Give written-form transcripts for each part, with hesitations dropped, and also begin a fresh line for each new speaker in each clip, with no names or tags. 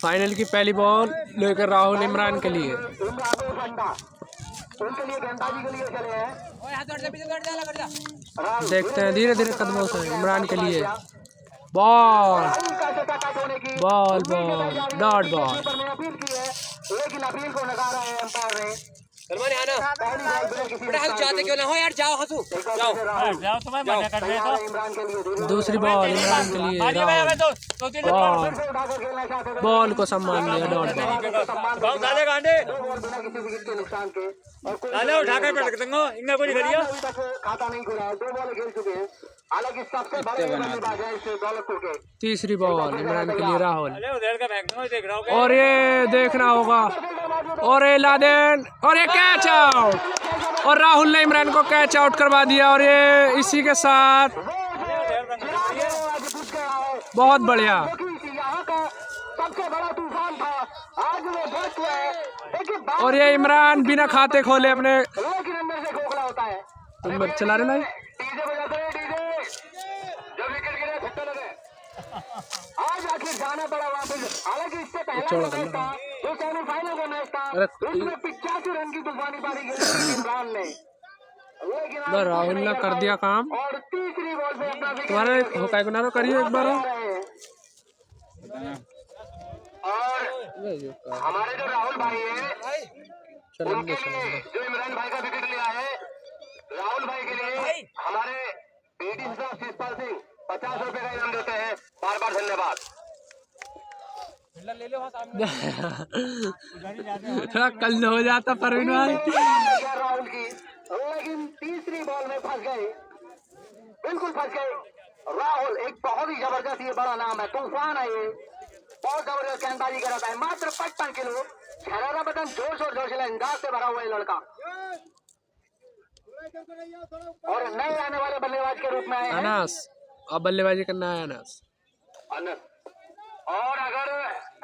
Final की पहली ball लेकर राहुल इमरान के लिए। देखते हैं धीरे धीरे कदमों से इमरान के लिए ball ball ball dot ball.
लेकिन अपील को नकारा है अंपायर ने।
जाते क्यों ना हो यार, जाओ हंसू जाओ तुम्हें मजा कर रहे हो।
दूसरी बॉल इमरान के लिए राहुल बॉल को सम्मान दिया डॉट बॉल।
उठाकर पटक दूंगा इनका कोई करियो
खाता नहीं खुला है, 2 बॉल खेल चुके हैं। हालांकि सबसे बड़े बल्लेबाज है इस दौलतपुर के।
तीसरी बॉल इमरान के लिए राहुल और ये देखना होगा और ये लादेन और ये कैच आउट और राहुल ने इमरान को कैच आउट करवा दिया। और ये इसी के साथ बहुत बढ़िया
सबसे बड़ा तूफान था आज वो बच हुआ है।
और ये इमरान बिना खाते खोले अपने
लेकिन अंदर से खोखला होता है।
नंबर चला रहे ना
डीजे बजाते हैं डीजे, जब विकेट गिरे छक्का लगे। आज आखिर जाना पड़ा वापस। हालांकि इससे पहला मैच था जो सेमीफाइनल का मैच था, उसमें 85 रन की तूफानी पारी खेली इमरान ने। लेकिन
राहुल ने कर दिया काम।
और तीसरी बॉल पे अपना
तुम्हारे होका गुनारो करिए एक बार।
और हमारे जो राहुल भाई है उनके लिए जो इमरान भाई का विकेट लिया है, राहुल भाई के लिए हमारे पीडी साहब शिवपाल सिंह 50 रुपए का इनाम देते हैं। बार बार धन्यवाद।
थोड़ा कल हो जाता परवीन भाई
राहुल की, लेकिन तीसरी बॉल में फंस गए, बिल्कुल फंस गए। राहुल एक बहुत ही जबरदस्त ये बड़ा नाम है, तूफान है ये, बहुत जबरदस्त गेंदबाजी कराता है। मात्र 55 किलो, शरारा बटन जोश और जोश अंदाज से भरा हुआ है लड़का और नए आने वाले बल्लेबाज के रूप में आए
अनास। अब बल्लेबाजी करना है अनास।
और अगर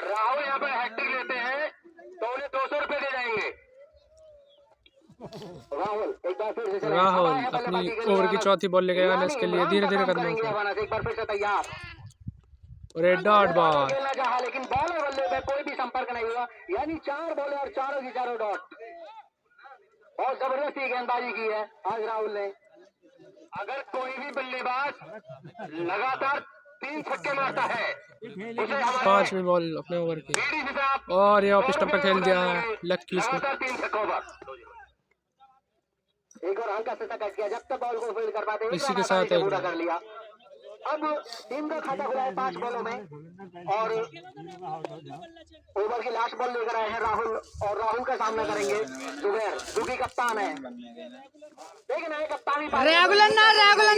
राहुल यहाँ पर हैट्रिक लेते हैं तो उन्हें 200 रुपए दे जाएंगे। राहुल एक बार फिर से
राहुल अपनी ओवर की चौथी बॉल लेके आना इसके लिए धीरे धीरे कदमों से
एक बार फिर से तैयार
और डॉट बॉल।
खेलना चाहा लेकिन बॉल और बल्ले में कोई भी संपर्क नहीं हुआ, यानी 4 बॉलें और चारों की चारों डॉट। बहुत जबरदस्त गेंदबाजी की है आज राहुल ने। अगर कोई भी बल्लेबाज लगातार 3 छक्के मारता है उसे
5वीं बॉल अपने ओवर की और ये ऑफ स्टंप पे खेल दिया है लक्की को।
3 छक्कों पर एक और हल्का से कट किया, जब तक बॉल को फील्ड कर पाते
इसी के साथ
पूरा कर लिया। अब टीम का खाता खुला है 5 बॉलों में और ओवर की लास्ट बॉल लेकर आए हैं राहुल और राहुल का सामना करेंगे जुबैर जो कि कप्तान है। लेकिन आए कप्तानी
रेगुलर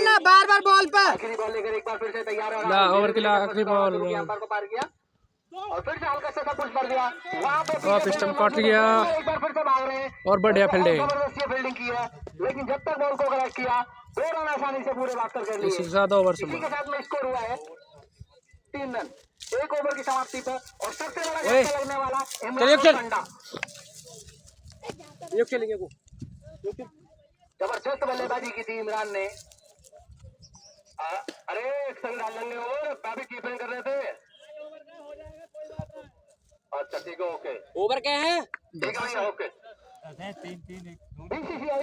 ना बार बार बॉल पर
आखिरी बॉल लेकर एक बार फिर से तैयार है।
ओवर की आखिरी बॉल
अंपायर को पार किया और फिर से हल्का से सब कुछ कर दिया। वहाँ पे
ऑफ स्टंप कट गया
एक बार फिर से भाग रहे हैं
और बढ़िया फील्डिंग।
जबरदस्त फील्डिंग की है, लेकिन जब तक बॉल को करेक्ट किया 2 रन आसानी से पूरे बात कर लिए।
इसी के साथ ओवर
इसी के साथ में स्कोर हुआ है 3 रन 1 ओवर की समाप्ति पर। और सबसे बड़ा झटका लगने वाला इमरान खेलेंगे वो जबरदस्त बल्लेबाजी की थी इमरान ने। अरे संग डालने और काफी कीपिंग कर रहे थे। अच्छा ठीक है, ओके।
ओवर क्या है?
ठीक है ओके।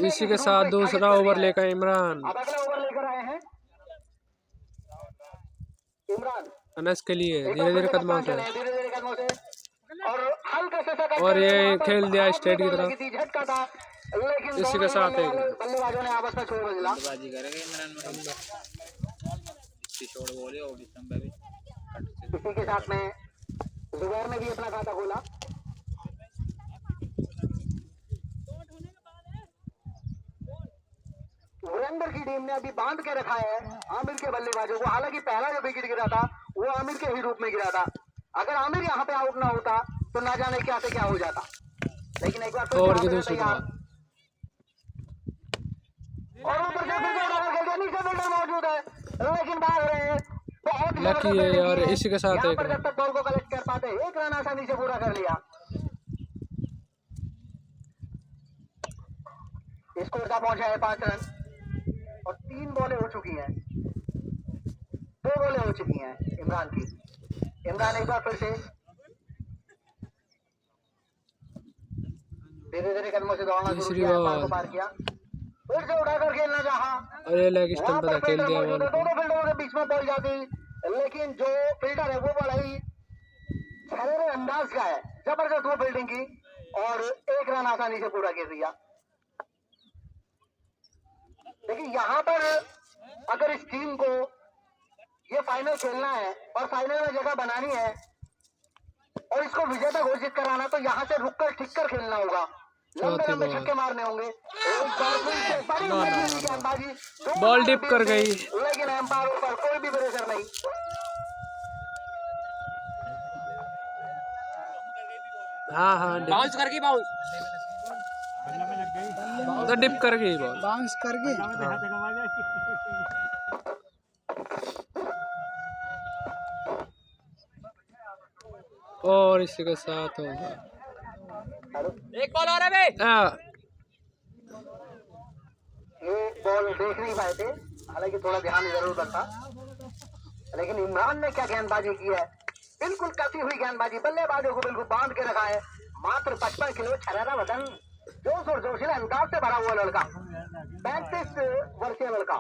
इसी के साथ दूसरा ओवर लेकर इमरान
अब अगला ओवर लेकर आए हैं इमरान
अनस के लिए धीरे धीरे कदमों से
और हल्का से
और ये खेल दिया स्ट्रेट की तरफ।
झटका था, लेकिन
इसी के साथ एक
बल्लेबाजों ने आपस में छोड़ बदला। इसी के साथ में जुबैर ने भी अपना खाता खोला। वरेंद्र की टीम ने अभी बांध के रखा है आमिर के बल्लेबाजों को। हालांकि पहला जो विकेट गिरा था वो आमिर के ही रूप में गिरा था। अगर आमिर यहाँ पे आउट ना होता तो ना जाने क्या से क्या हो जाता। लेकिन एक बार
ओवर की दूसरी बॉल
और ऊपर से नीचे फील्डर मौजूद है लेकिन भाग रहे हैं। बहुत
लकी है और इसी के साथ एक
जब तक बॉल को कलेक्ट कर पाते 1 रन आसानी से पूरा कर लिया। स्कोर का पहुंचा है 5 रन और 3 बॉलें हो चुकी हैं, 2 बॉलें हो चुकी हैं इमरान की। इमरान एक बार फिर से धीरे धीरे कदमों से दौड़ना शुरू
तीसरी
किया,
बॉल।
एम्पायर को पार किया, फिर से उठाकर खेलना चाहा।
और ये लेग
वहाँ
स्टंप
पर
पर खेल
फील्डर
दिया
मौजूद
बॉल
है, दोनों फील्डरों के बीच में बॉल जाती, लेकिन जो फील्डर है वो बड़ा ही छलेरे अंदाज का है, जबरदस्त वो फील्डिंग की और एक रन आसानी से पूरा कर दिया। देखिए यहाँ पर अगर इस टीम को ये फाइनल खेलना है और फाइनल में जगह बनानी है और इसको विजेता घोषित कराना, तो यहाँ से रुककर टिककर खेलना होगा, लंबे लंबे
बॉल।
छक्के मारने होंगे। एक बार फिर से बड़ी मजबूत गेंदबाजी,
बॉल डिप कर गई।
लेकिन एम्पायर पर कोई भी प्रेशर नहीं।
हाँ हाँ
बाउंस करके बाउंस
तो डिप कर गई बॉल।
बाउंस कर गई।
और इसी के साथ होगा
एक बॉल और है बे।
ये बॉल देख नहीं पाए थे, हालांकि थोड़ा ध्यान जरूर था, लेकिन इमरान ने क्या गेंदबाजी की है, बिल्कुल कसी हुई गेंदबाजी, बल्लेबाजों को बिल्कुल बांध के रखा है। मात्र 55 किलो छरेरा वजन, जोश और जोशीला अंदाज से भरा हुआ लड़का, 35 वर्षीय लड़का।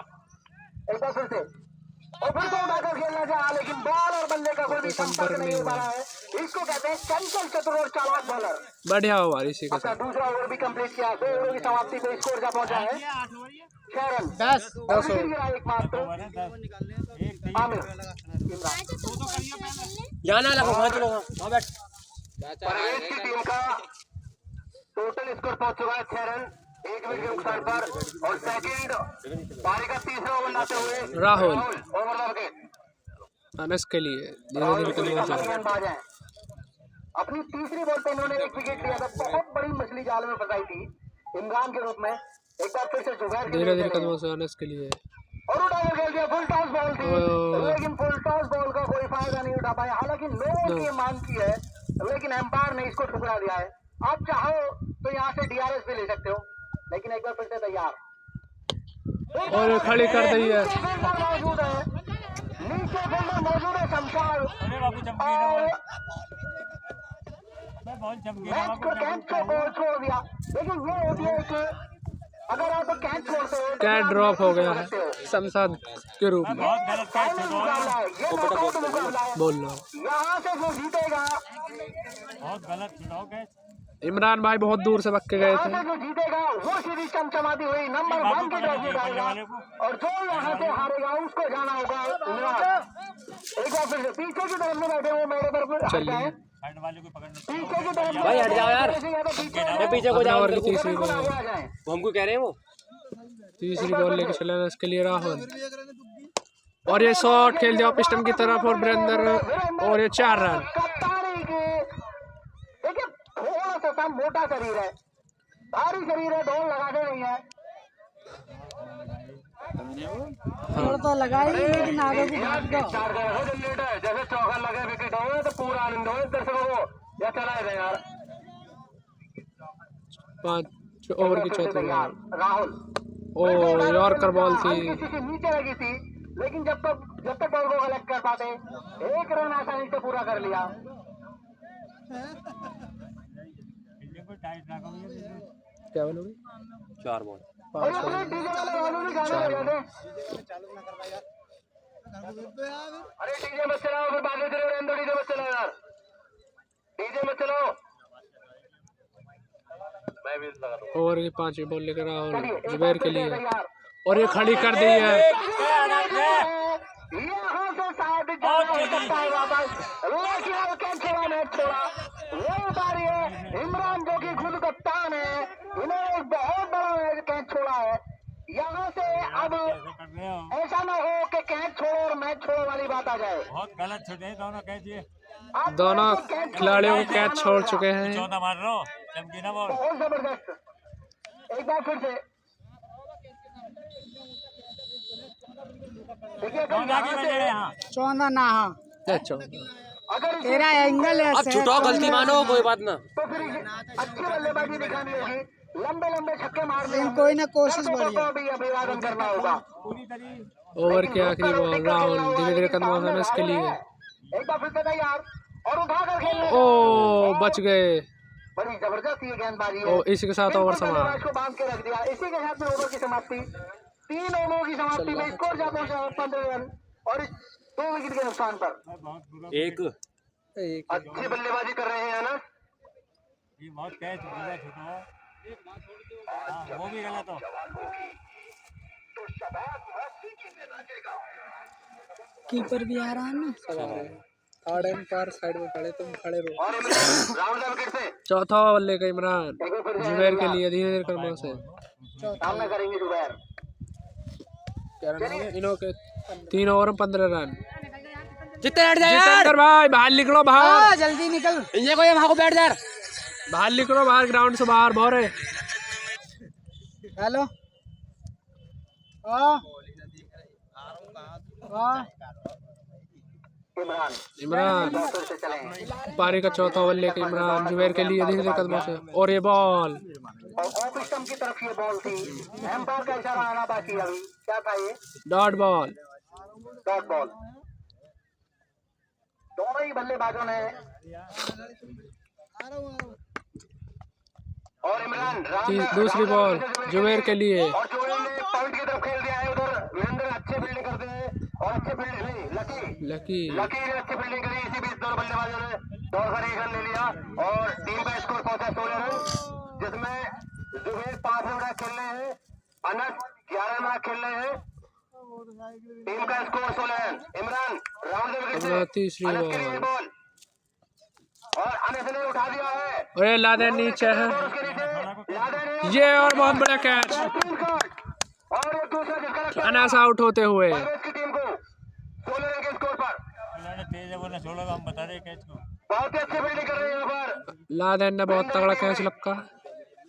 एक बार फिर से और फिर से उठाकर खेलना चाहा, लेकिन बॉल और बल्ले का कोई भी संपर्क नहीं हो पा रहा है। इसको कहते हैं चंचल चतुर और चालाक बॉलर।
बढ़िया हुआ इसी के
अपना
साथ।
दूसरा ओवर भी कंप्लीट किया, 2 ओवरों की समाप्ति पे स्कोर जा पहुंचा है 6 रन।
10
और विकेट गिरा एकमात्र आमिर इमरान।
यहाँ ना लगो, वहाँ चलो, वहाँ बैठ।
परवेज की टीम का टोटल स्कोर पहुंच चुका है 6 रन, 1 विकेट नुकसान पर, और सेकंड पारी का तीसरा ओवर लाते हुए
Rahul.
Over the wicket.
Anas के लिए धीरे धीरे कदमों से
गेंदबाज हैं। अपनी तीसरी बॉल पे इन्होंने 1 विकेट लिया था, बहुत बड़ी मछली जाल में फंसाई थी इमरान के रूप में। एक बार फिर से जुबैर के
धीरे
लिए
धीरे
चले।
कदमों से अनस के लिए
और उठाकर खेल दिया, फुल टॉस बॉल थी, लेकिन फुल टॉस बॉल का कोई फायदा नहीं उठा पाया। हालांकि लोगों की मांग की है, लेकिन एम्पायर ने इसको ठुकरा दिया है। आप चाहो तो यहाँ से डीआरएस भी ले सकते हो, लेकिन एक बार फिर से तैयार
और ये खड़ी कर दी है।
नीचे फील्डर मौजूद है, नीचे फील्डर मौजूद है शमशाद, और मैच को कैच को बॉल छोड़ दिया। लेकिन ये होती है कि अगर आप कैच छोड़ते हो,
कैच ड्रॉप हो गया है शमशाद के रूप में।
फाइनल मुकाबला है, ये नॉकआउट मुकाबला है।
बोल लो
यहाँ से जो जीतेगा,
इमरान भाई बहुत दूर से बक के गए
यहाँ
थे।
से जो जीतेगा वो सीधी चमचमाती हुई नंबर 1 की ट्रॉफी उठाएगा, और जो यहाँ से हारेगा उसको जाना होगा इमरान। एक बार फिर से पीछे की तरफ में बैठे हुए मेरे पर हट जाए, पीछे की तरफ
भाई हट जाओ यार। मैं पीछे को
अपना
जाओ,
ओवर की तीसरी
बिल्कुल
बॉल।
आगे आ जाए।
वो हमको कह रहे हैं वो।
तीसरी बॉल लेके चले अनस के लिए राहुल, और ये शॉट खेल दिया पिस्टन की तरफ और वीरेंद्र, और ये 4 रन।
कप्तानी की देखिए, थोड़ा सा मोटा शरीर है, भारी शरीर है, दौड़ लगाते नहीं है।
थोड़ा तो लगाई, लेकिन आगे को भाग गया।
4 गए हो जब लेट है, जैसे चौका लगे विकेट हो तो पूरा आनंद हो दर्शकों को, या चला है यार।
5 ओवर की चौथी बॉल,
राहुल
ओ यॉर्कर बॉल थी।
किसी से नीचे लगी थी, लेकिन जब तक बॉल को कलेक्ट कर पाते, 1 रन आसानी से पूरा कर लिया।
क्या बोलोगे?
4 बॉल।
और ये पूरे डीजे वाले वालों भी गाने बजा दे। अरे डीजे मत चलाओ, फिर बाकी तेरे रहने दो, डीजे मत चलाओ यार, डीजे मत चलाओ। मैं भी लगा दूं।
ओवर की 5वीं बॉल लेकर राहुल
चलिए, एक
जुबैर
बार
के
फिर से
लिए,
तैयार।
और ये खड़ी कर दी है।
यहाँ से शायद जाना हो सकता है वापस, लेकिन अब कैच छोड़ा, मैच छोड़ा। वही बारी है इमरान जो कि खुद कप्तान है, इन्होंने एक बहुत बड़ा कैच छोड़ा है। यहाँ से अब ऐसा ना हो कि कैच छोड़ो और मैच छोड़ो वाली बात आ जाए।
बहुत गलत छोड़े दोनों कैच, ये
आप
दोनों
कैच छोड़ो,
खिलाड़ियों को
मैच
कैच
छोड़ना
छोड़
होगा।
चुके हैं।
14 मार रहा हूँ, चमकीना बॉल।
बहुत जबरदस्त। एक बार फिर से देखिए, अगर
कौन आगे
यहाँ
बजे
से
यहाँ?
14 ना, हाँ
अच्छा
अगर इसे
तेरा एंगल है।
अब छुटाओ, गलती मानो, कोई बात ना।
तो फिर अच्छी बल्लेबाजी दिखानी होगी, लंबे लंबे छक्के मारने
लेकिन
होंगे।
कोई ना कोशिश
दर्शकों
बढ़िया।
को भी अभिवादन करना होगा।
पूरी तरीके
ओवर की आखिरी बॉल राहुल धीरे धीरे कदमों से अनस के लिए,
एक बार फिर से तैयार और उठाकर खेलने
ओ बच गए।
बड़ी जबरदस्त ये गेंदबाजी है।
ओ इसी के साथ ओवर समाप्त।
बल्लेबाज को बांध के रख दिया। इसी के साथ में ओवर की समाप्ति। 3 ओवरों की समाप्ति में स्कोर जा पहुंचा 15 रन और 2 विकेट के नुकसान पर।
एक
अच्छी बल्लेबाजी कर रहे हैं अनस।
ये बहुत कैच गलत होता है। हाँ, वो भी गलत हो।
कीपर भी आ रहा है ना।
थर्ड एम्पायर साइड में खड़े, तुम खड़े रहो।
और इमरान राहुल का विकेट से
चौथा बल्ले का इमरान जुबैर के लिए धीरे धीरे कदमों से
सामना करेंगे जुबैर।
इन्हों के 3 ओवर में 15 रन।
जितेंद्र
जितेंद्र भाई बाहर निकलो, बाहर
जल्दी निकल।
ये कोई वहां को बैठ जा।
बाहर निकलो, बाहर ग्राउंड से बाहर भोरे।
हेलो हाँ हाँ
इमरान
इमरान
फिर से चले
पारी का चौथा ओवर लेके इमरान जुबैर के लिए धीरे धीरे कदमों से और ये बॉल
और ऑफ स्टंप की तरफ ये बॉल थी। एम्पायर का इशारा आना बाकी अभी। क्या था ये?
Dot ball.
Dot ball. दोनों ही बल्लेबाजों ने और इमरान
दूसरी बॉल जुबैर के लिए
और जुबैर ने पॉइंट की तरफ खेल दिया है। उधर वीरेंद्र अच्छे फील्डिंग करते हैं और अच्छे फील्ड नहीं लकी ने अच्छी फील्डिंग करी। इसी बीच दोनों बल्लेबाजों ने दौड़कर 1 रन ले लिया और टीम का स्कोर पहुंचा 16 रन, जिसमें जुबैर 5 रन खेल रहे हैं, अनस 11 रन खेल रहे हैं। टीम का score 16 run. Imran round wicket से
तीसरी
अनस के लिए बॉल और अनस ने उठा दिया है।
और लादेन नीचे है
और उसके नीचे लादेन ने
ये और बहुत बड़ा कैच
बेहतरीन शॉट और एक दूसरा जिसका लगता है
अनास आउट होते हुए।
परवेज की टीम को 16 रन के स्कोर पर।
उन्होंने तेज है, बोला 16 हम बता रहे कैच को।
बहुत ही अच्छी फील्डिंग कर रहे हैं यहाँ पर।
लादेन ने बहुत तगड़ा कैच लपका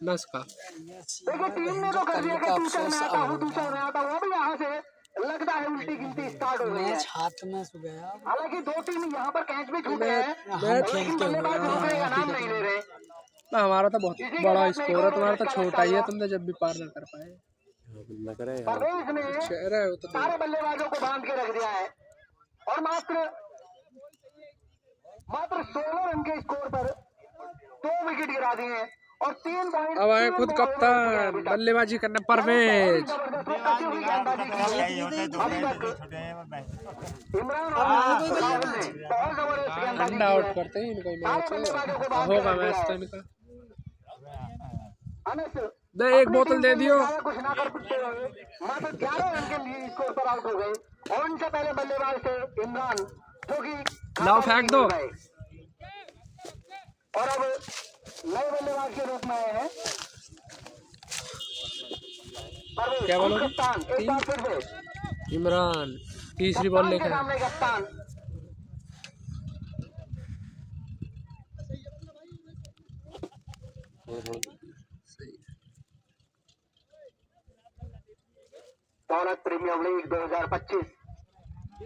नस का।
देखिए टीम ने तो कर दिया कि दूसरा में आता हूँ, दूसरा में आता हूँ। अभी यहाँ से लगता है उल्टी गिनती स्टार्ट हो गई है।
मैच हाथ में सो गया।
हालांकि 2 टीम यहाँ पर कैच भी छूट गए हैं,
हम
लेकिन
खेलते
बल्लेबाज
हुए
दूसरे का नाम नहीं ले रहे।
ना हमारा तो बहुत बड़ा स्कोर है, तुम्हारा तो छोटा ही है, तुमने जब भी पार ना कर पाए।
परवेज ने
चेहरा है वो तो
सारे बल्लेबाजों को बांध के रख दिया है और मात्र 16 रन के स्कोर पर 2 विकेट गिरा दिए हैं और 3 पॉइंट।
अब आए खुद कप्तान बल्लेबाजी करने परवेज।
इमरान और राहुल ने बहुत जबरदस्त गेंदबाजी
अंडा आउट करते हैं इनको मैच होगा मैच तो इनका।
अनस
दे एक बोतल दे दियो।
कुछ ना कर सकते हुए मात्र 11 रन के लिए स्कोर पर आउट हो गए और उनसे पहले बल्लेबाज थे इमरान, जो कि
लाओ फेंक दो।
और अब नए बल्लेबाज के रूप में आए हैं
क्या बोलोगे?
कप्तान। एक बार फिर से
इमरान तीसरी बॉल लेकर
सामने कप्तान। भारत प्रीमियर लीग 2025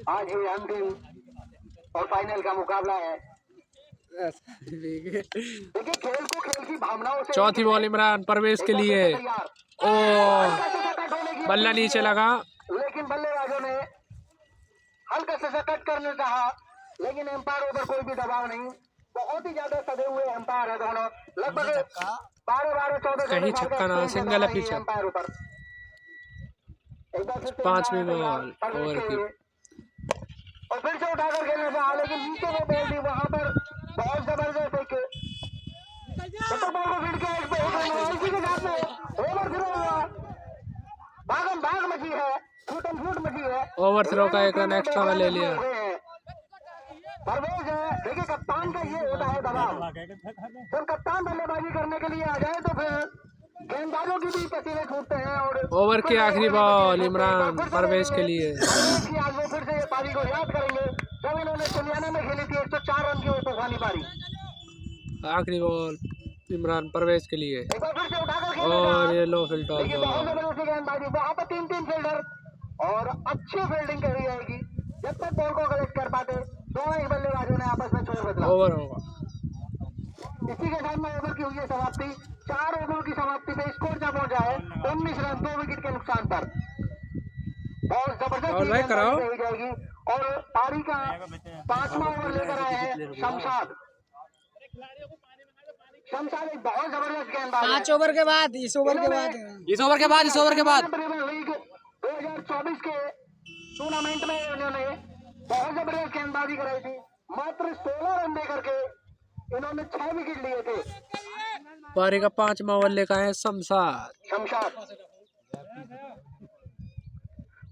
आज ही अंतिम और फाइनल का मुकाबला है। देखिए खेल को खेल की भावनाओं से
चौथी बॉल इमरान परवेज के लिए। ओ बल्ला नीचे लगा
लेकिन बल्लेबाजों ने हल्का सा कट करने चाहा, लेकिन एम्पायरों पर कोई भी दबाव नहीं। बहुत ही ज्यादा सदे हुए एम्पायर है दोनों, लगभग 12-14
कहीं छक्का ना, सिंगल है पीछे।
एम्पायरों पर
5वीं बॉल ओवर की
और फिर से उठाकर खेलने चाहा, लेकिन नीचे में बॉल दी। वहां पर बहुत जबरदस्त एक बॉल को फिर के इसी के साथ में ओवर थ्रो हुआ। भागम भाग मची है, फूटम फूट मची है।
ओवर थ्रो का 1 रन एक्स्ट्रा में ले लिया।
परवेज है, देखिए कप्तान का ये होता है दबाव। जब कप्तान बल्लेबाजी करने के लिए आ जाए तो फिर गेंदबाजों की भी पसीने छूटते हैं। और
ओवर की आखिरी बॉल इमरान परवेज के लिए।
आज वो फिर से ये पारी को याद करेंगे जब इन्होंने चिलियाना में खेली थी 104 रन की वो तूफानी पारी।
आखिरी बॉल इमरान परवेज के लिए
एक बार फिर से उठाकर खेलने
और ये लो फिल्टर
देखिए बहुत जबरदस्त गेंदबाजी। वहां पर 3 फील्डर और अच्छी फील्डिंग करी जाएगी। जब तक बॉल को कलेक्ट कर पाते दोनों ही बल्लेबाजों ने आपस में छोड़ बदला।
ओवर होगा।
इसी के साथ में ओवर की हुई है समाप्ति। 4 ओवरों की समाप्ति पे स्कोर जब पहुंचा है 19 रन 2 विकेट के नुकसान पर। बहुत जबरदस्त
भाई कराओ।
गेंदबाजी रही जाएगी और पारी का 5वां ओवर लेकर आए हैं शमशाद। शमशाद एक बहुत जबरदस्त गेंदबाज है।
5 ओवर के बाद, इस ओवर के बाद
इस ओवर के बाद
प्रीमियर लीग 2024 के टूर्नामेंट में इन्होंने बहुत जबरदस्त गेंदबाजी कराई थी। मात्र 16 रन दे करके इन्होंने 6 विकेट लिए थे।
पारी का 5वां ओवर लेकर आए शमशाद।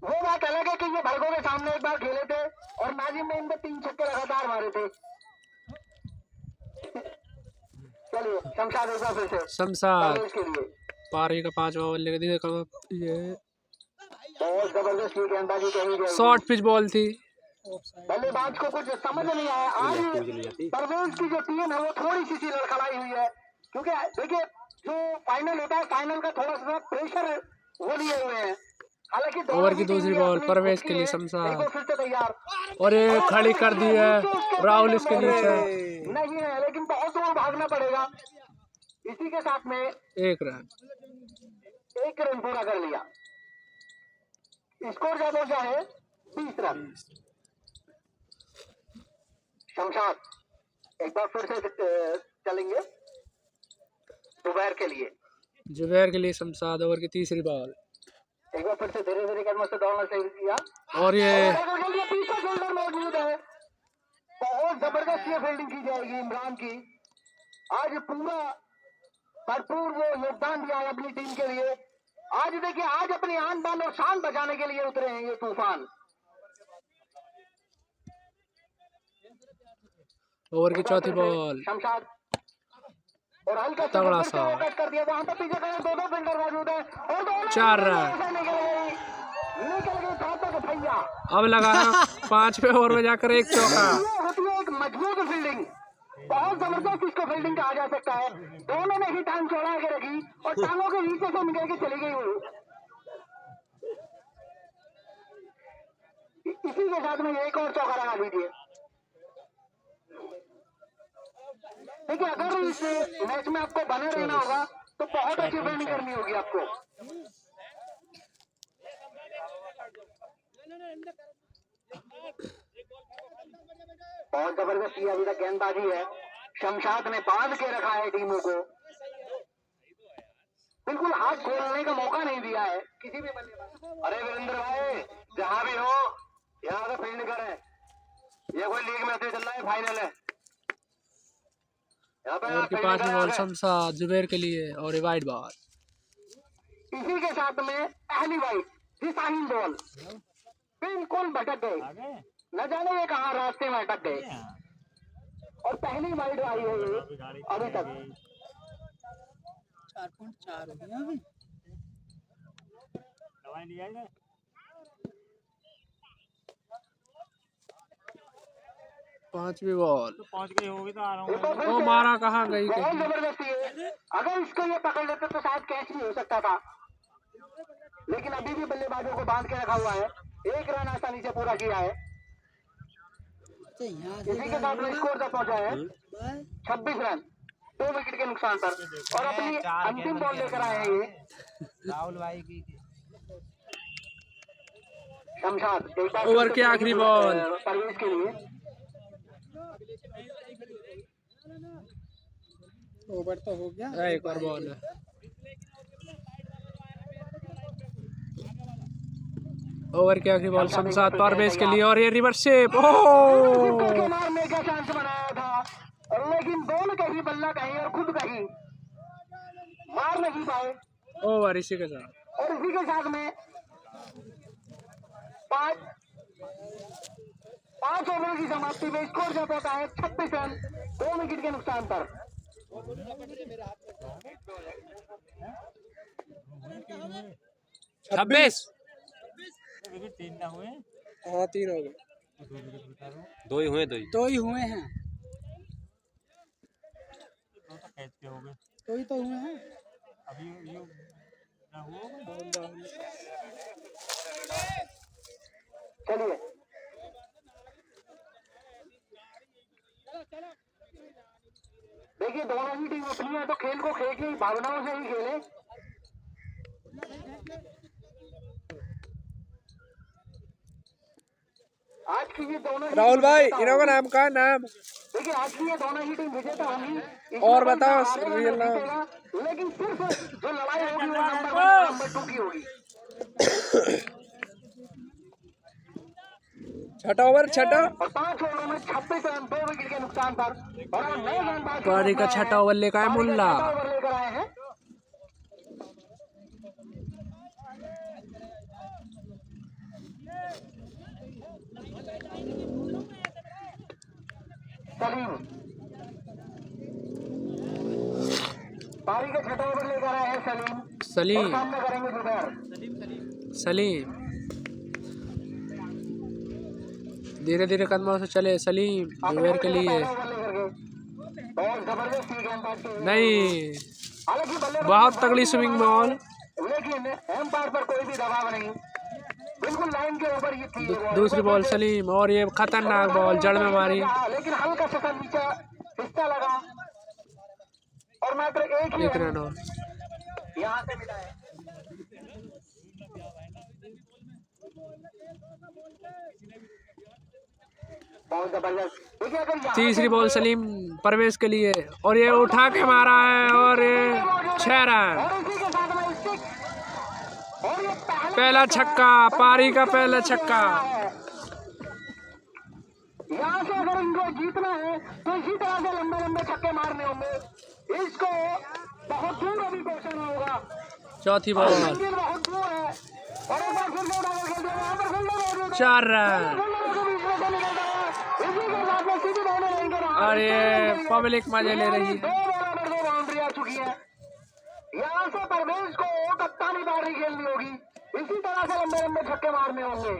वो बात अलग है कि ये भरगो के सामने एक बार खेले थे और नाजिम ने इनको 3 छक्के लगातार मारे थे। चलिए शमशाद एक बार फिर से
शमशाद
इसके लिए
पारी का 5वां ओवर लेकर दिए। ये
बहुत जबरदस्त ये गेंदबाजी कही गई।
शॉर्ट पिच बॉल थी।
बल्लेबाज को कुछ समझ नहीं आया। आज परवेज की जो टीम है वो थोड़ी सी लड़खड़ाई हुई है, क्योंकि देखिए जो फाइनल होता है, फाइनल का थोड़ा सा प्रेशर वो लिए हुए हैं। हालांकि
ओवर की दूसरी बॉल परवेज के लिए शमशाद,
फिर से तैयार
और ये खड़ी कर दी है राहुल इसके नीचे।
नहीं है, लेकिन बहुत दूर भागना पड़ेगा। इसी के साथ में
1 रन
पूरा कर लिया। स्कोर ज्यादा क्या है 20 रन। शमशाद एक बार फिर से चलेंगे जुबैर के लिए शमशाद। ओवर की तीसरी बॉल, एक बार फिर से धीरे धीरे कदमों से दौड़ना शुरू किया
और ये
पीछे फील्डर मौजूद है। बहुत जबरदस्त ये फील्डिंग की जाएगी इमरान की। आज पूरा भरपूर वो योगदान दिया है अपनी टीम के लिए। आज देखिए, आज अपनी आन बान और शान बचाने के लिए उतरे हैं ये तूफान।
ओवर की चौथी बॉल,
शमशाद और हल्का
तगड़ा सा
कर दिया। वहां पर पीछे दो फील्डर मौजूद है और
4 रन।
निकल गई घातक भैया।
अब लगा 5वें ओवर में जाकर 1 चौका।
ये होती है एक मजबूत फील्डिंग, बहुत जबरदस्त इसको फील्डिंग कहा जा सकता है। दोनों ने ही टांग चौड़ा के रखी और टांगों के नीचे से निकल के चली गई वो। इसी के साथ में एक और चौका लगा दीजिए। देखिए, अगर इस मैच में आपको बने रहना होगा तो बहुत अच्छी फील्डिंग करनी होगी आपको। बहुत जबरदस्त ये अभी तक गेंदबाजी है। शमशाद ने बांध के रखा है टीमों को, बिल्कुल हाथ खोलने का मौका नहीं दिया है किसी भी बल्लेबाज। अरे वीरेंद्र भाई, जहां भी हो यहाँ से फील्ड करें। ये कोई लीग मैच चल रहा है, फाइनल है।
ओवर की 5वीं बॉल शमशाद जुबैर के लिए, और ये वाइड बॉल।
इसी के साथ में पहली वाइड दिशाहीन बॉल, बिल्कुल भटक गए, न जाने ये कहाँ रास्ते में अटक गए। और पहली वाइड आई है ये अभी तक।
4.4 हो गया अभी।
दवाई लिया है
5वीं बॉल
तो पहुंच गई होगी तो आ रहा हूँ।
वो मारा कहाँ गई
बहुत
कहीं।
जबरदस्ती है। अगर इसको ये पकड़ लेते तो शायद कैच नहीं हो सकता था, लेकिन अभी भी बल्लेबाजों को बांध के रखा हुआ है। 1 रन आसानी से पूरा किया है। इसी के साथ में स्कोर तक पहुंचा है 26 रन, 2 विकेट के नुकसान पर। और अपनी अंतिम बॉल लेकर आए हैं ये
राहुल भाई की
शमशाद। एक बार
ओवर की आखिरी बॉल
परवेज के लिए।
ओवर तो हो गया,
एक और बॉल है। ओवर की आखिरी बॉल शमशाद परवेज के लिए, और ये रिवर्स शेप। ओह,
मारने का चांस बनाया था, लेकिन बॉल कहीं बल्ला कहीं और खुद कहीं मार नहीं पाए।
ओवर इसी के साथ,
और इसी के साथ में 5 ओवर की समाप्ति में स्कोर जब होता है 26 रन, 2 विकेट के नुकसान पर।
26
विकेट 3 ना हुए,
हाँ 3 हो गए।
2 ही हुए।
2 ही हुए हैं,
2 तो कैच के हो गए।
2 ही तो हुए हैं।
अभी ये ना हुआ।
चलिए देखिए, दोनों ही टीम अपनी है तो खेल को खेल की भावनाओं से ही खेले। आज की ये दोनों
राहुल भाई, इनका नाम का नाम
देखिए आज की ये दोनों ही टीम विजेता होंगी।
और बताओ रियल नाम।
लेकिन सिर्फ जो लड़ाई होगी वो नंबर 1 और नंबर 2 की होगी।
छठा ओवर छठा।
और 5 ओवरों में 26 रन 2 विकेट के नुकसान पर और नए गेंदबाज
पारी का छठा ओवर लेकर आए मुल्ला।
ओवर लेकर आए हैं। सलीम पारी का छठा ओवर लेकर आए हैं सलीम।
सलीम
सामना करेंगे जुबैर।
सलीम धीरे धीरे कदमों से चले सलीम जुबैर के लिए।
और जबरदस्त गेंदबाज
नहीं
हालांकि
बहुत तगड़ी स्विंग बॉल।
लेकिन एम्पायर पर कोई भी दबाव नहीं, बिल्कुल लाइन के ऊपर ये थी।
दूसरी बॉल सलीम और ये खतरनाक बॉल जड़ में मारी।
लेकिन हल्का सा नीचे हिस्सा लगा और मात्र एक ही
रन और
यहाँ से मिला है। बहुत जबरदस्त। देखिए अगर यहाँ
तीसरी बॉल सलीम परवेज के लिए और ये उठा के मारा है और ये 6 रन।
और इसी के साथ में स्टिक और ये
पहला छक्का पारी का पहला छक्का।
यहाँ से अगर इनको जीतना है तो इसी तरह से लंबे लंबे छक्के मारने होंगे। इसको बहुत दूर अभी पहुंचाना होगा।
चौथी बॉल
मंजिल बहुत दूर है और एक बार फिर से उड़ा के खेल दिया। यहाँ पर फील्डर मौजूद है।
4 रन और ये पब्लिक मजे ले रही है।
2 बराबर 2 बाउंड्री आ चुकी है। यहाँ से परवेज को कप्तानी बारी खेलनी होगी। इसी तरह से लंबे लंबे छक्के मारने होंगे।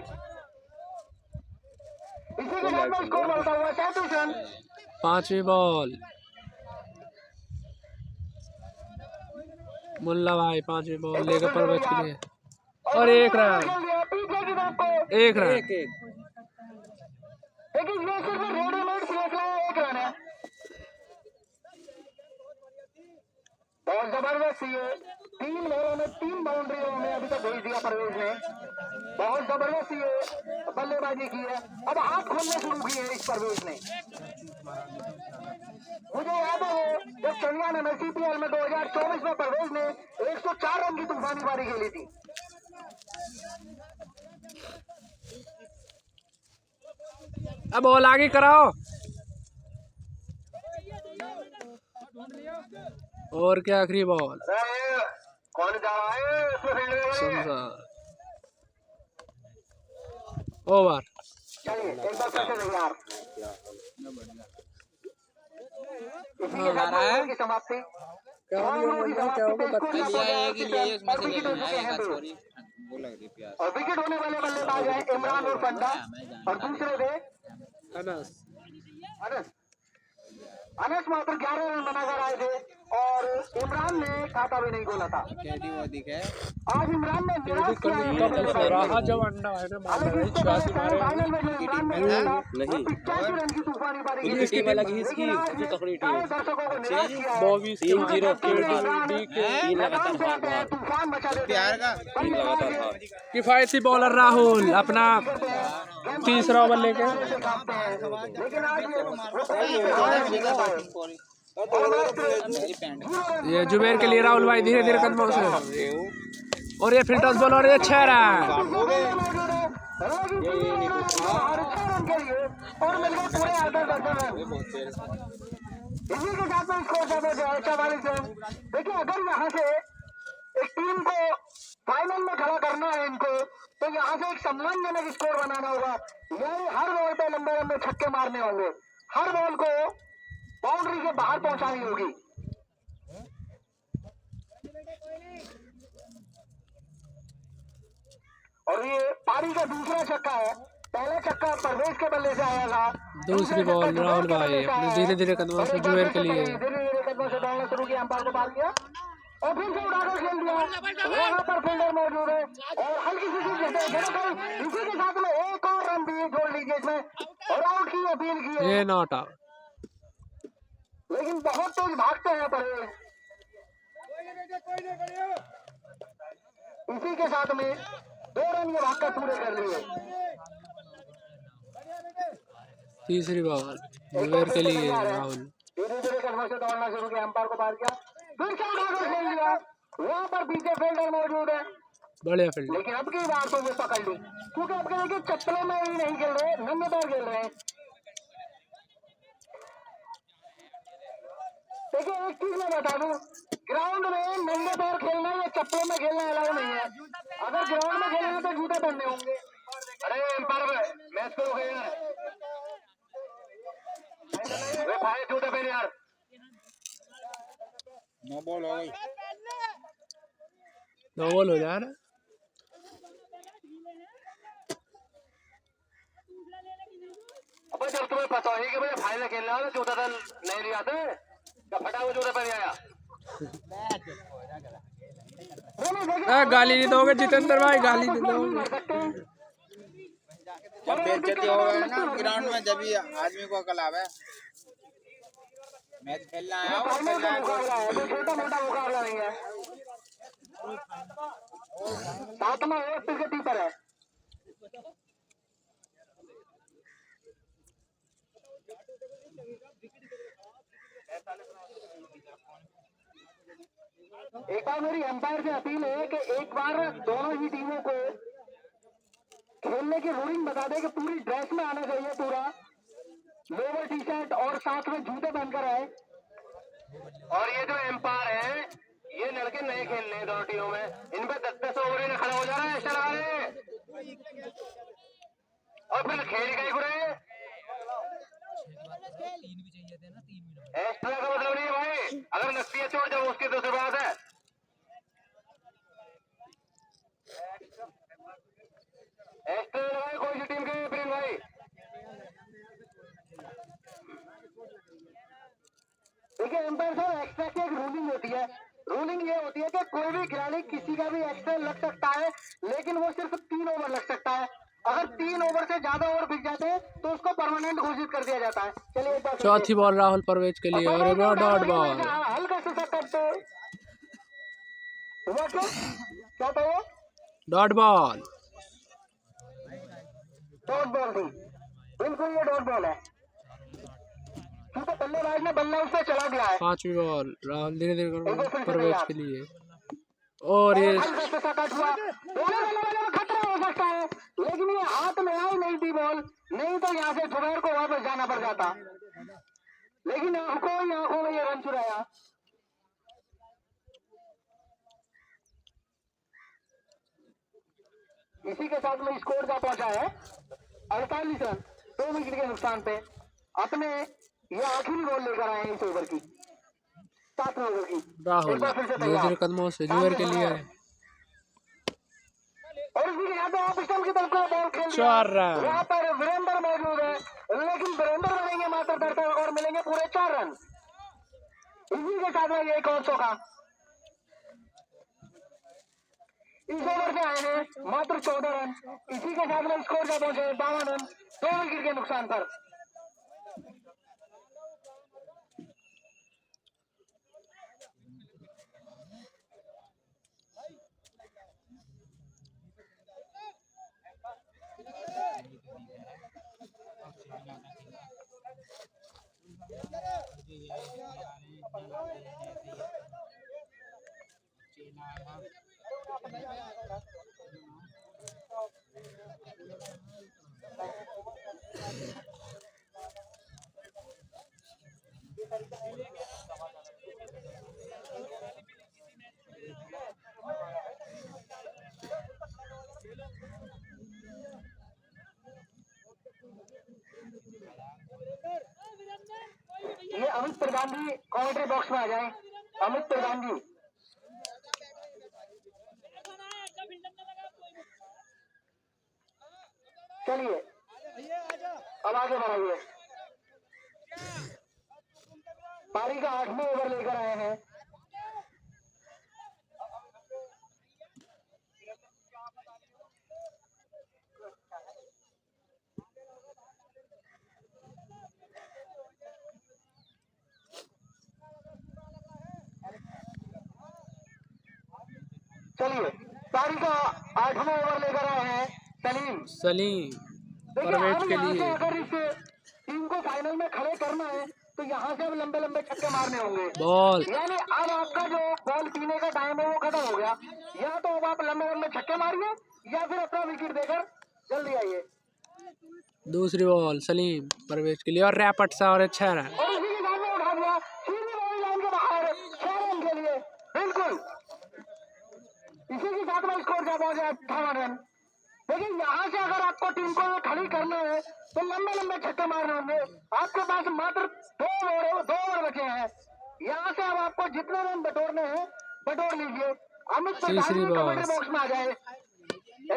इसी के साथ में स्कोर बढ़ता हुआ 37 रन।
पांचवी बॉल मुल्ला भाई पांचवी बॉल लेकर परवेज के लिए और 1 रन।
पीछे की तरफ को
1 रन।
लेकिन ये सिर्फ रेडीमेड फैसला है। 1 रन है। बहुत जबरदस्त ये 3 बॉलों में 3 बाउंड्रियों में अभी तक भेज दिया परवेज ने। बहुत जबरदस्त ये बल्लेबाजी की है। अब हाथ खोलने शुरू किए हैं इस परवेज ने। मुझे याद है जब चलिया ने CPL में 2024 में परवेज ने 104 रन की तूफानी पारी खेली थी।
अब बॉल आगे कराओ और क्या आखिरी बॉल
कौन जा रहा है
ओवर।
चलिए एक बार फिर से यार इसी के साथ ओवर की समाप्ति। और विकेट होने वाले बल्लेबाज हैं इमरान और पंडा और दूसरे थे अनस मात्र 11 रन बनाकर आए थे और इमरान ने खाता भी नहीं खोला था। आज इमरान ने निराश किया है।
जब अंडा है ना
फाइनल में जो इमरान ने खेला था 85 रन की तूफानी पारी खेली थी। लेकिन आज दर्शकों को निराश किया है। तूफान मचा देते हैं।
किफायती बॉलर राहुल अपना तीसरा ओवर लेके
लेकिन आज
ये जुबैर के लिए राहुल भाई धीरे धीरे कदमों से और ये फिर टॉस बॉल और ये 6 रन।
इसी के साथ में स्कोर 44 रन। देखिए अगर यहाँ से एक टीम को फाइनल में खड़ा करना है इनको तो यहाँ से एक सम्मानजनक स्कोर बनाना होगा। यानी हर बॉल पे लंबे लंबे छक्के मारने होंगे। हर बॉल को बाउंड्री के बाहर पहुंचानी होगी। और ये पारी का दूसरा छक्का है। पहला छक्का परवेज के बल्ले से आया था।
दूसरी बॉल राहुल भाई अपने धीरे धीरे कदमों से जुबैर के लिए
धीरे धीरे कदमों से डालना शुरू किया। अंपायर को बाल किया और फिर से उड़ाकर खेल दिया। वहां पर फील्डर मौजूद है और हल्की सी इसी के साथ में एक और रन भी जोड़ लीजिए इसमें और आउट की अपील की है।
ये नॉट आउट।
लेकिन बहुत तेज भागते हैं परवेज। इसी के साथ में 2 रन ये भागकर पूरे कर लिए।
तीसरी बॉल जुबेर के लिए राहुल।
धीरे धीरे कदमों से दौड़ना शुरू किया, एम्पायर को पार किया, फिर से उठा कर खेल दिया। वहाँ पर पीछे फील्डर मौजूद है,
बढ़िया फील्ड।
लेकिन अब की बार तो वो पकड़ ली, क्योंकि अब के देखिए चप्पलों में ही नहीं खेल रहे, नंगे पैर खेल रहे हैं। देखिए एक चीज मैं बता दूं, ग्राउंड में नंगे पैर खेलना या चप्पलों में खेलना अलाउ नहीं है। अगर ग्राउंड में खेलना तो जूते पहनने होंगे। अरे एम्पायर मैच को रोके यार, वे भाई जूते पहने यार।
नो बॉल हो गई,
9 बॉल हो जा रहा है।
अब जब तुम्हें पता है कि मुझे फाइनल खेलना है, जूता तो नहीं लिया था, क्या फटा हुआ जूता पहन आया।
गाली नहीं दोगे जितेंद्र भाई, गाली नहीं दोगे।
जब बेइज्जती हो गई ना ग्राउंड में, जब आदमी को अकल आवे। मैच खेलना है और खेलना है,
छोटा मोटा मुकाबला नहीं है। सातवां के टीपर है। एक बार मेरी एम्पायर से अपील है कि एक बार दोनों ही टीमों को खेलने की रूलिंग बता दे कि पूरी ड्रेस में आना चाहिए, पूरा लोअर टी शर्ट और साथ में जूते पहनकर आए। और ये जो एम्पायर है, ये लड़के नए खेल रहे हैं दोनों टीमों में, इन पे 10-10 ओवर में खड़ा हो जा रहा है एक्स्ट्रा लगा और फिर खेल गए खुरे। एक्स्ट्रा का मतलब नहीं है भाई, अगर लगती है चोट जब उसकी दूसरी बात है। एक्स्ट्रा लगाए कोई सी टीम के प्रेम भाई। देखिए एम्पायर साहब, एक्स्ट्रा की एक रूलिंग होती है। रूलिंग ये होती है कि कोई भी खिलाड़ी किसी का भी एक्स्ट्रा लग सकता है, लेकिन वो सिर्फ 3 ओवर लग सकता है। अगर 3 ओवर से ज्यादा ओवर बिक जाते हैं तो उसको परमानेंट घोषित कर दिया जाता है। चलिए एक बार
चौथी बॉल राहुल परवेज के लिए और डॉट बॉल।
हल्का सा करते क्या तो
डॉट बॉल,
डॉट बॉल थी, बिल्कुल ये डॉट बॉल है, क्योंकि बल्लेबाज ने बल्ला उससे चला गया है।
5वीं बॉल राहुल धीरे धीरे परवेज के लिए और ये
खतरा हो सकता है, लेकिन ये हाथ में आई नहीं थी बॉल, नहीं तो यहाँ से जुबैर को वापस जाना पड़ जाता, लेकिन आंखों में ये रन चुराया। इसी के साथ में स्कोर जा पहुंचा है 48 रन 2 विकेट के नुकसान पे। अपने ये आखिरी बॉल लेकर आए हैं इस ओवर की, 7वें ओवर की।
राहुल धीरे धीरे कदमों से जुबेर के लिए
और इसी के यहाँ पे ऑफ स्टंप की तरफ को बॉल खेल
4 रन।
यहाँ पर वीरेंद्र मौजूद है, लेकिन वीरेंद्र बनेंगे मात्र 10 और मिलेंगे पूरे 4 रन। इसी के साथ में एक और चौका इस ओवर से आए हैं मात्र 14 रन। इसी के साथ में स्कोर जा पहुंचे 52 रन 2 विकेट के नुकसान पर। ये अमित प्रधान जी कमेंट्री बॉक्स में आ जाए। अमित प्रधान जी, चलिए अब आगे बढ़ाइए। पारी का 8वां ओवर लेकर आए हैं। चलिए पारी का 8वां ओवर लेकर आए हैं सलीम
परवेज के लिए।
अगर इस टीम फाइनल में खड़े करना है तो यहाँ से अब लंबे लंबे छक्के मारने होंगे।
बॉल
यानी अब आपका जो बॉल पीने का टाइम है वो खत्म हो गया। या तो अब आप लंबे लंबे छक्के मारिए या फिर अपना विकेट देकर जल्दी आइए।
दूसरी बॉल सलीम परवेज के लिए और रैपट सा और 6 रन।
और इसी के साथ में उठा दिया सीधी बॉल लाइन के बाहर 6 रन के लिए। बिल्कुल इसी के साथ में स्कोर क्या पहुंचा 58 रन। लेकिन यहाँ से अगर आपको टीम को खड़ी करना है तो लंबे लंबे छक्के मारने होंगे। आपके पास मात्र 2 ओवर बचे हैं। यहाँ से अब आपको जितने रन बटोरने हैं बटोर लीजिए। अमित
तीसरी बॉल
कमेंट्री बॉक्स में आ जाए।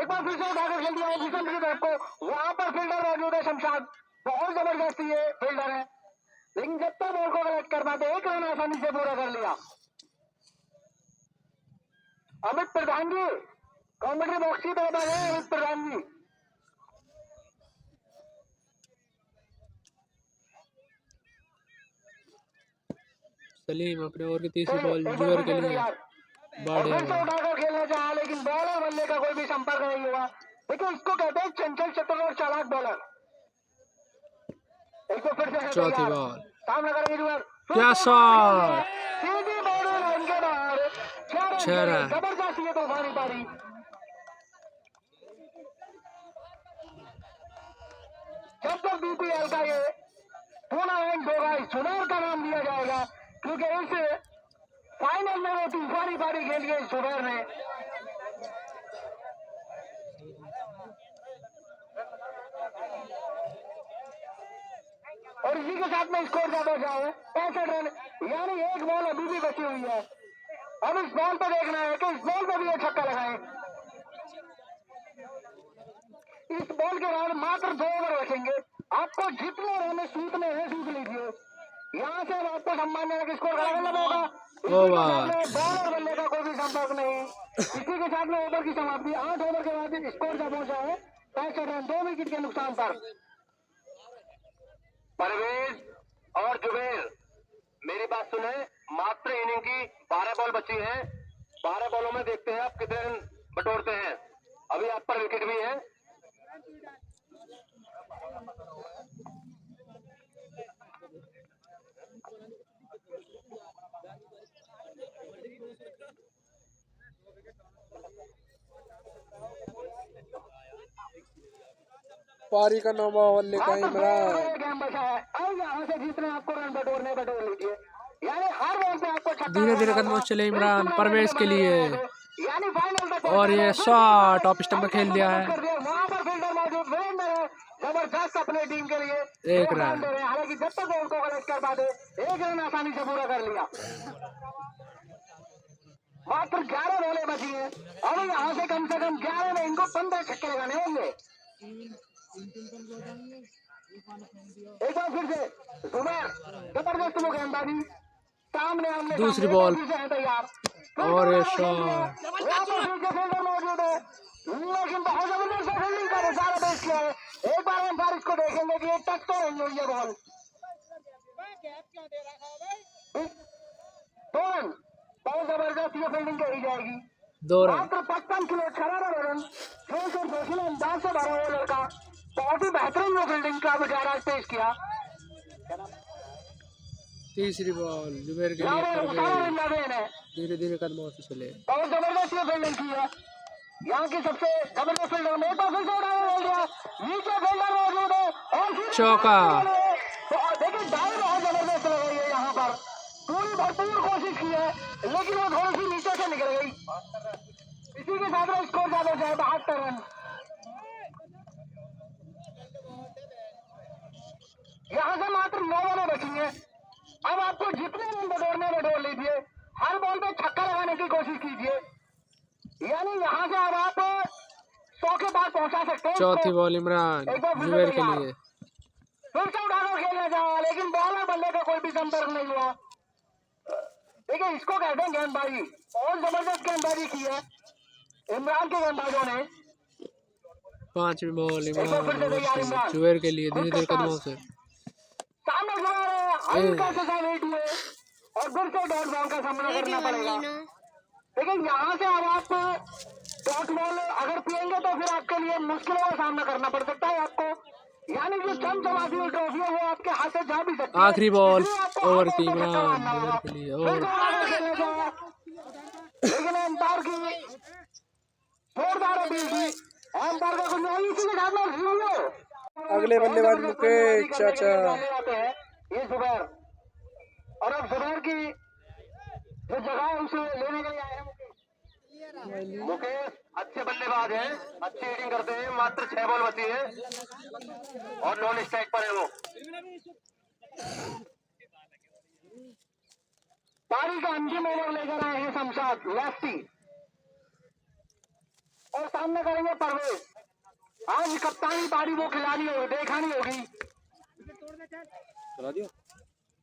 एक बार फिर से उठाकर खेल दिया ऑफिसर की तरफ को। वहां पर फील्डर मौजूद है शमशाद, बहुत जबरदस्त ये फील्डर है। लेकिन जब तक बॉल को कलेक्ट कर पाते 1 रन आसानी से पूरा कर लिया। अमित प्रधान जी कमेंट्री बॉक्स की तरफ आ गए। अमित प्रधान जी
सलीम अपने ओवर की तीसरी बॉल जुबेर के लिए
बढ़िया उठाकर खेलना चाहा लेकिन बॉलर बनने का कोई भी संपर्क नहीं हुआ। देखिए इसको कहते हैं चंचल चतुर और चालाक बॉलर। इसको फिर से
चौथी बॉल
सामने करेंगे जुबेर।
क्या शॉट
सीधी बॉल लाइन के बाहर
6 रन।
जबरदस्त ये तूफानी पारी। जब तक बीपीएल का ये टूर्नामेंट होगा इस जुबेर का नाम दिया जाएगा क्योंकि इस फाइनल में वो तूफानी पारी खेली है जुबेर ने। और इसी के साथ में स्कोर क्या पहुंचा है 65 रन। यानी एक बॉल अभी भी बची हुई है। अब इस बॉल पर देखना है कि इस बॉल पर भी ये छक्का लगाए। इस बॉल के बाद मात्र 2 ओवर बचेंगे। आपको जितने रन सूतने हैं सूत लीजिए। यहाँ से आपको सम्मानजनक स्कोर कराना होगा। बॉलर बनने का कोई भी संपर्क नहीं। इसी के साथ में ओवर की समाप्ति। 8 ओवर के बाद स्कोर क्या पहुंचा है 65 रन 2 विकेट के नुकसान पर। परवेज और जुबेर मेरी बात सुने। मात्र इनिंग की 12 बॉल बची है। 12 बॉलों में देखते हैं आप कितने रन बटोरते हैं। अभी आप पर विकेट भी है।
पारी का 9वां ओवर लेकर इमरान।
गेम बचा है। अब यहाँ से जितने आपको रन बटोरने बटोर लीजिए। यानी हर बॉल पे आपको छक्का
धीरे धीरे कदमों से चले इमरान परवेज के लिए
यानी फाइनल तक
और ये शॉट ऑफ स्टंप में खेल दिया है।
वहाँ पर फील्डर मौजूद वीरेंद्र है जबरदस्त अपने टीम के लिए
1 रन।
हालांकि जब तक बॉल को कलेक्ट कर पाते 1 रन आसानी से पूरा कर लिया। मात्र 11 बॉलें बची हैं। अब यहाँ से कम 11 में इनको 15 छक्के लगाने होंगे। एक बार फिर से जुबेर जबरदस्त वो गेंदबाजी सामने हमने
दूसरी बॉल
तैयार
और ये शॉट
मौजूद है लेकिन बहुत जबरदस्त फील्डिंग का इशारा पेश किया है। एक बार हम बारिश को देखेंगे कि ये टच तो नहीं हुई है बॉल। 2 रन बहुत जबरदस्त ये फील्डिंग कही जाएगी।
2 रन
मात्र 55 किलो 6 रन फिर से देखिए अंदाज से भरा हुआ लड़का बहुत ही बेहतरीन वो फील्डिंग का मुजाहरा पेश किया।
तीसरी बॉल जुबेर के लिए धीरे धीरे कदमों से चले।
बहुत जबरदस्त ये फील्डिंग की है। यहाँ की सबसे जबरदस्त फील्डर में तो फिर से उठाया गया। नीचे फील्डर मौजूद है और
चौका।
देखिए डाई बहुत जबरदस्त लग रही है। यहाँ पर पूरी भरपूर कोशिश की है लेकिन वो थोड़ी सी नीचे से निकल गई। इसी के साथ में स्कोर ज्यादा जाए 72 रन। यहाँ से मात्र 9 बॉलें बची हैं। अब आपको जितने रन बटोरने बटोर लीजिए। हर बॉल पे छक्का लगाने की कोशिश कीजिए। यानी यहाँ से अब आप 100 के पास पहुंचा सकते हैं।
चौथी बॉल इमरान जुबेर के लिए
फिर से उठाकर खेलना चाहा लेकिन बॉलर बनने का कोई भी संपर्क नहीं हुआ। देखिए इसको कहते हैं गेंदबाजी। बहुत जबरदस्त गेंदबाजी की है इमरान के गेंदबाजों ने।
5वीं बॉल इमरान जुबेर के लिए धीरे धीरे कदमों से
सामने हल्का सा वेट हुए और फिर से डॉट बॉल का सामना करना पड़ेगा। लेकिन यहाँ से अब आप डॉट बॉल अगर पिएंगे तो फिर आपके लिए मुश्किलों का सामना करना पड़ सकता है आपको। यानी जो चमचमाती हुई ट्रॉफी है वो आपके हाथ से जा भी सकती है।
आखिरी बॉल
इसलिए आपको
ओवर
हाथों
की
को
इमरान
चलाना
ओवर
होगा।
के लिए
फिर
और
दोबारा खेलने जाएगा। लेकिन एम्पायर की जोरदार अपील थी। एम्पायर का कुछ नहीं, इसी के साथ में रिव्यू।
अगले बल्लेबाज मुकेश चाचा।
ये जुबैर, और अब जुबैर की जो जगह है उसे लेने के लिए आए हैं मुकेश। मुकेश अच्छे बल्लेबाज हैं, अच्छी हिटिंग करते हैं। मात्र 6 बॉल बची है और नॉन स्ट्राइक पर है वो। पारी का अंतिम ओवर लेकर आए हैं शमशाद लेफ्टी, और सामने करेंगे परवेज। आज कप्तानी पारी वो खिलानी होगी, देखानी होगी।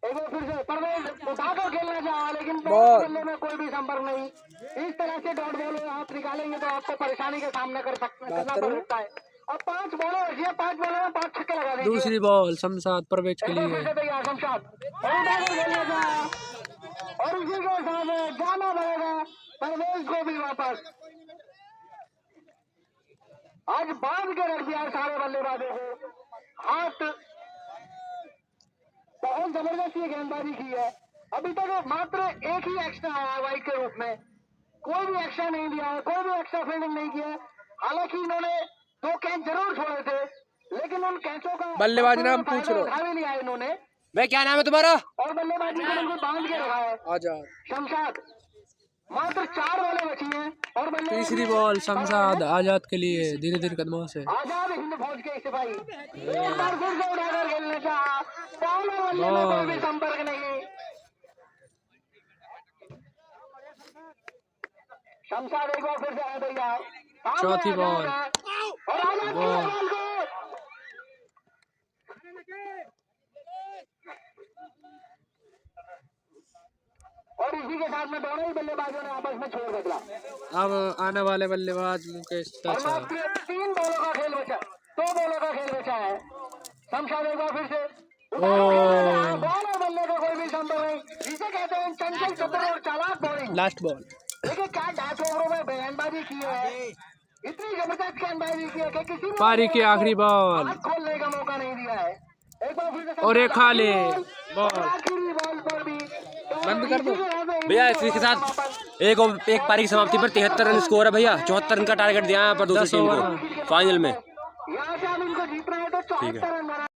एक बार फिर से परवेज उठाकर खेलना चाहा, लेकिन
बॉल।
बल्ले में कोई भी संपर्क नहीं। इस तरह से डॉट बॉल आप निकालेंगे तो आपको परेशानी का सामना करना पड़ सकता है। और 5 बॉलें बची है, 5 बॉलों में 5 छक्के लगा दीजिए।
दूसरी बॉल शमशाद परवेज के
एक बार
लिए।
फिर से तैयार शमशाद, और उठाकर खेलना चाहा, और इसी के साथ जाना पड़ेगा परवेज को भी वापस। आज बांध के रख दिया सारे बल्लेबाजों को। हाथ बहुत जबरदस्त ये गेंदबाजी की है। अभी तक मात्र एक ही एक्स्ट्रा आया है वाइड के रूप में, कोई भी एक्स्ट्रा नहीं दिया है, कोई भी एक्स्ट्रा फील्डिंग नहीं किया है। हालांकि इन्होंने 2 कैच जरूर छोड़े थे, लेकिन उन कैचों का
बल्लेबाज नाम पूछ लो।
उठा भी लिया है इन्होंने,
भाई क्या नाम है तुम्हारा?
और बल्लेबाजी को बिल्कुल बांध के रखा है।
आजाद।
शमशाद मात्र 4 बॉलें बची हैं और बल्लेबाजी
तीसरी बॉल शमशाद आजाद के लिए धीरे धीरे कदमों से।
आजाद हिंद फौज के सिपाही एक बार फिर से उठाकर खेलने चाहा, पहले बल्ले में कोई भी संपर्क नहीं। शमशाद एक बार फिर से आया भैया,
चौथी बॉल।
और आजाद
बॉल।
बॉल को और इसी के साथ में दोनों ही बल्लेबाजों ने आपस में छोड़ बदला।
अब आने वाले बल्लेबाज मुकेश
और
चाचा।
मात्र 3 बॉलों का खेल बचा, 2 बॉलों का खेल बचा है। शमशाद एक बार फिर से बॉल और बल्ले का कोई भी संभव नहीं, जिसे कहते हैं चंचल चतुर और चालाक बॉलिंग।
Last ball.
देखिए क्या 10 ओवरों में गेंदबाजी की है, इतनी जबरदस्त गेंदबाजी की है कि किसी ने
पारी की आखिरी बॉल
हाथ खोलने का मौका नहीं दिया है। एक बार फिर से
और एक खाली बॉल।
आखिरी बॉल पर भी
बंद कर दो
भैया इसी के साथ एक पारी की समाप्ति पर 73 रन स्कोर है भैया। 74 रन का टारगेट दिया है यहाँ पर दूसरी टीम को फाइनल में।
यहाँ से हम इनको जीतना है तो 74 रन बनाने